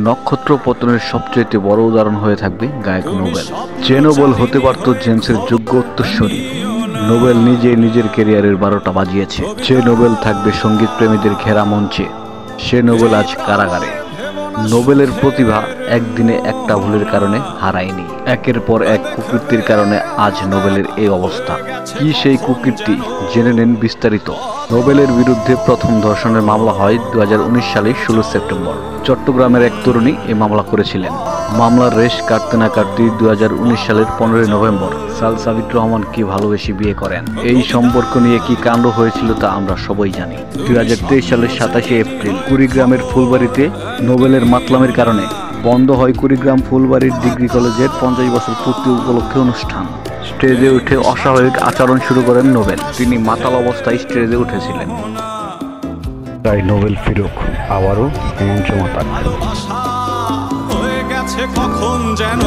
নক্ষত্র পতনের সবচেয়ে বড় উদাহরণ হয়ে থাকবে গায়ক নোবেল। যে নোবেল হতে পারত জেমসের যোগ্য উত্তরসূরি, নোবেল নিজে নিজের ক্যারিয়ারের 12টা বাজিয়েছে। যে নোবেল থাকবে সঙ্গীত প্রেমীদের ঘেরা মঞ্চে, সে নোবেল আজ কারাগারে। নোবেলের প্রতিভা একদিনে একটা ভুলের কারণে হারায়নি, একের পর এক কুকীর্তির কারণে আজ নোবেলের এই অবস্থা। কি সেই কুকীর্তি, জেনে নেন বিস্তারিত। নোবেলের বিরুদ্ধে প্রথম ধর্ষণের মামলা হয় 2019 সালের 16 সেপ্টেম্বর। চট্টগ্রামের এক তরুণী এই মামলা করেছিলেন। মামলার রেশ কাটতে না কাটতেই 2019 সালের 15 নভেম্বর সাবিত রহমান কি ভালোবেসে বিয়ে করেন। এই সম্পর্ক নিয়ে কি কাণ্ড হয়েছিল তা আমরা সবাই জানি। 2023 সালের 27 এপ্রিল কুড়িগ্রামের ফুলবাড়িতে নোবেলের মাতলামের কারণে বন্ধ হয় কুড়িগ্রাম ফুলবাড়ির ডিগ্রি কলেজের 50 বছর পূর্তি উপলক্ষে অনুষ্ঠান। স্টেজে উঠে অস্বাভাবিক আচরণ শুরু করেন নোবেল। তিনি মাতাল অবস্থায় স্টেজে উঠেছিলেন। তাই নোবেল ফিরুক আবারও মঞ্চ মাতাক। হয়ে গেছে কখন যেন